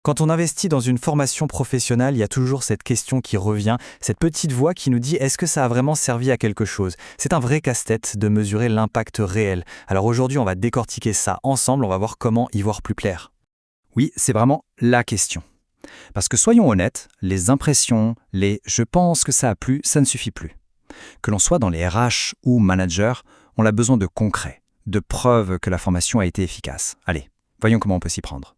Quand on investit dans une formation professionnelle, il y a toujours cette question qui revient, cette petite voix qui nous dit est-ce que ça a vraiment servi à quelque chose? C'est un vrai casse-tête de mesurer l'impact réel. Alors aujourd'hui, on va décortiquer ça ensemble, on va voir comment y voir plus clair. Oui, c'est vraiment la question. Parce que soyons honnêtes, les impressions, les « je pense que ça a plu », ça ne suffit plus. Que l'on soit dans les RH ou manager, on a besoin de concret, de preuves que la formation a été efficace. Allez, voyons comment on peut s'y prendre.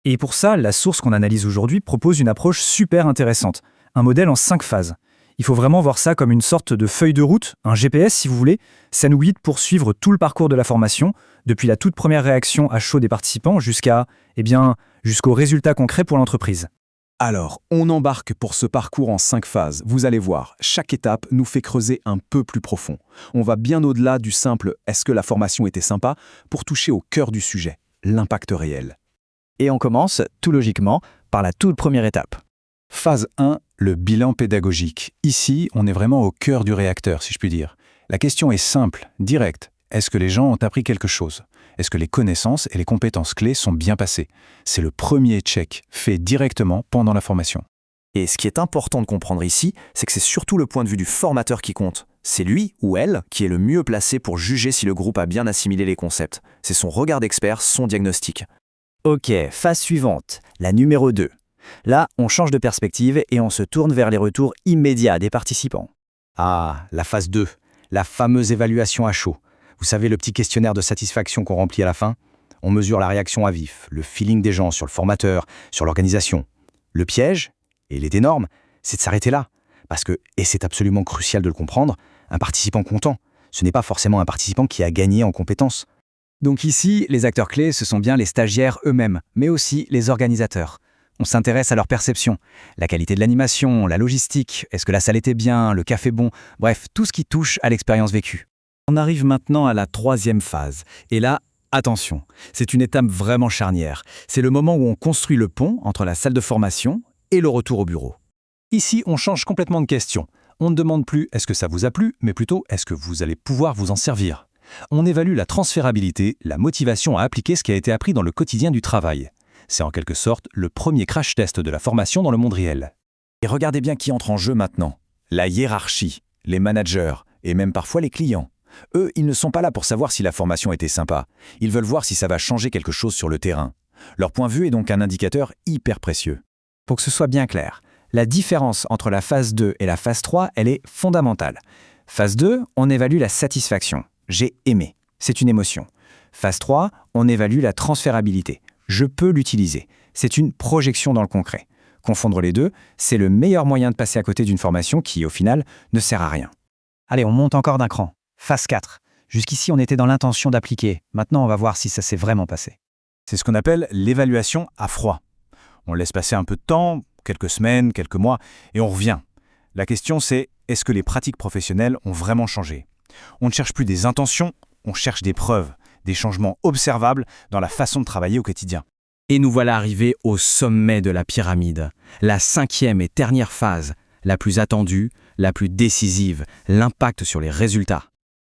Et pour ça, la source qu'on analyse aujourd'hui propose une approche super intéressante, un modèle en 5 phases. Il faut vraiment voir ça comme une sorte de feuille de route, un GPS si vous voulez. Ça nous guide pour suivre tout le parcours de la formation, depuis la toute première réaction à chaud des participants jusqu'au résultat concret pour l'entreprise. Alors, on embarque pour ce parcours en 5 phases. Vous allez voir, chaque étape nous fait creuser un peu plus profond. On va bien au-delà du simple « est-ce que la formation était sympa ?» pour toucher au cœur du sujet, l'impact réel. Et on commence, tout logiquement, par la toute première étape. Phase 1, le bilan pédagogique. Ici, on est vraiment au cœur du réacteur, si je puis dire. La question est simple, directe. Est-ce que les gens ont appris quelque chose? Est-ce que les connaissances et les compétences clés sont bien passées? C'est le premier check, fait directement pendant la formation. Et ce qui est important de comprendre ici, c'est que c'est surtout le point de vue du formateur qui compte. C'est lui ou elle qui est le mieux placé pour juger si le groupe a bien assimilé les concepts. C'est son regard d'expert, son diagnostic. Ok, phase suivante, la numéro 2. Là, on change de perspective et on se tourne vers les retours immédiats des participants. Ah, la phase 2, la fameuse évaluation à chaud. Vous savez, le petit questionnaire de satisfaction qu'on remplit à la fin? On mesure la réaction à vif, le feeling des gens sur le formateur, sur l'organisation. Le piège, et il est énorme, c'est de s'arrêter là. Parce que, et c'est absolument crucial de le comprendre, un participant content, ce n'est pas forcément un participant qui a gagné en compétences. Donc ici, les acteurs clés, ce sont bien les stagiaires eux-mêmes, mais aussi les organisateurs. On s'intéresse à leur perception, la qualité de l'animation, la logistique, est-ce que la salle était bien, le café bon, bref, tout ce qui touche à l'expérience vécue. On arrive maintenant à la 3e phase. Et là, attention, c'est une étape vraiment charnière. C'est le moment où on construit le pont entre la salle de formation et le retour au bureau. Ici, on change complètement de question. On ne demande plus « est-ce que ça vous a plu ?», mais plutôt « est-ce que vous allez pouvoir vous en servir ?» On évalue la transférabilité, la motivation à appliquer ce qui a été appris dans le quotidien du travail. C'est en quelque sorte le premier crash test de la formation dans le monde réel. Et regardez bien qui entre en jeu maintenant. La hiérarchie, les managers et même parfois les clients. Eux, ils ne sont pas là pour savoir si la formation était sympa. Ils veulent voir si ça va changer quelque chose sur le terrain. Leur point de vue est donc un indicateur hyper précieux. Pour que ce soit bien clair, la différence entre la phase 2 et la phase 3, elle est fondamentale. Phase 2, on évalue la satisfaction. J'ai aimé. C'est une émotion. Phase 3, on évalue la transférabilité. Je peux l'utiliser. C'est une projection dans le concret. Confondre les deux, c'est le meilleur moyen de passer à côté d'une formation qui, au final, ne sert à rien. Allez, on monte encore d'un cran. Phase 4. Jusqu'ici, on était dans l'intention d'appliquer. Maintenant, on va voir si ça s'est vraiment passé. C'est ce qu'on appelle l'évaluation à froid. On laisse passer un peu de temps, quelques semaines, quelques mois, et on revient. La question c'est, est-ce que les pratiques professionnelles ont vraiment changé? On ne cherche plus des intentions, on cherche des preuves, des changements observables dans la façon de travailler au quotidien. Et nous voilà arrivés au sommet de la pyramide, la 5e et dernière phase, la plus attendue, la plus décisive, l'impact sur les résultats.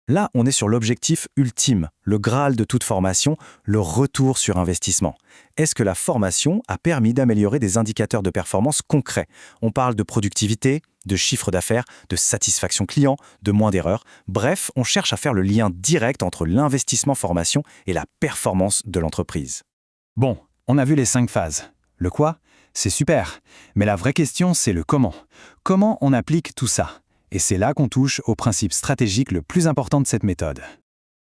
Là, on est sur l'objectif ultime, le Graal de toute formation, le retour sur investissement. Est-ce que la formation a permis d'améliorer des indicateurs de performance concrets? On parle de productivité, de chiffre d'affaires, de satisfaction client, de moins d'erreurs. Bref, on cherche à faire le lien direct entre l'investissement formation et la performance de l'entreprise. Bon, on a vu les 5 phases. Le quoi? C'est super. Mais la vraie question, c'est le comment. Comment on applique tout ça? Et c'est là qu'on touche au principe stratégique le plus important de cette méthode.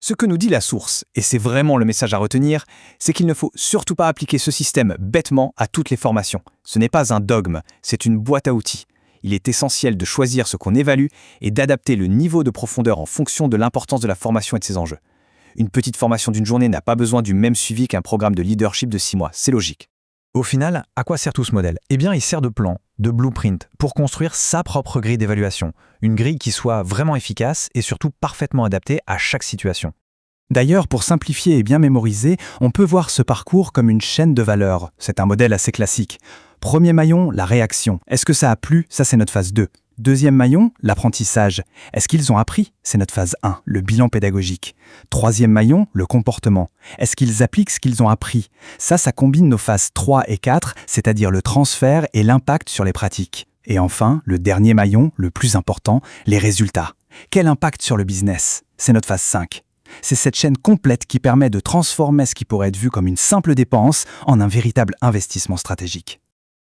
Ce que nous dit la source, et c'est vraiment le message à retenir, c'est qu'il ne faut surtout pas appliquer ce système bêtement à toutes les formations. Ce n'est pas un dogme, c'est une boîte à outils. Il est essentiel de choisir ce qu'on évalue et d'adapter le niveau de profondeur en fonction de l'importance de la formation et de ses enjeux. Une petite formation d'une journée n'a pas besoin du même suivi qu'un programme de leadership de 6 mois, c'est logique. Au final, à quoi sert tout ce modèle? Eh bien, il sert de plan, de blueprint, pour construire sa propre grille d'évaluation. Une grille qui soit vraiment efficace et surtout parfaitement adaptée à chaque situation. D'ailleurs, pour simplifier et bien mémoriser, on peut voir ce parcours comme une chaîne de valeur. C'est un modèle assez classique. Premier maillon, la réaction. Est-ce que ça a plu? Ça, c'est notre phase 2. Deuxième maillon, l'apprentissage. Est-ce qu'ils ont appris? C'est notre phase 1, le bilan pédagogique. Troisième maillon, le comportement. Est-ce qu'ils appliquent ce qu'ils ont appris? Ça combine nos phases 3 et 4, c'est-à-dire le transfert et l'impact sur les pratiques. Et enfin, le dernier maillon, le plus important, les résultats. Quel impact sur le business? C'est notre phase 5. C'est cette chaîne complète qui permet de transformer ce qui pourrait être vu comme une simple dépense en un véritable investissement stratégique.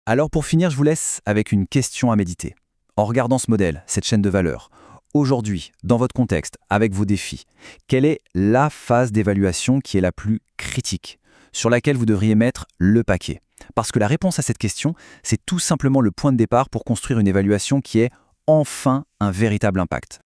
Alors pour finir, je vous laisse avec une question à méditer. En regardant ce modèle, cette chaîne de valeur, aujourd'hui, dans votre contexte, avec vos défis, quelle est la phase d'évaluation qui est la plus critique, sur laquelle vous devriez mettre le paquet? Parce que la réponse à cette question, c'est tout simplement le point de départ pour construire une évaluation qui ait enfin un véritable impact.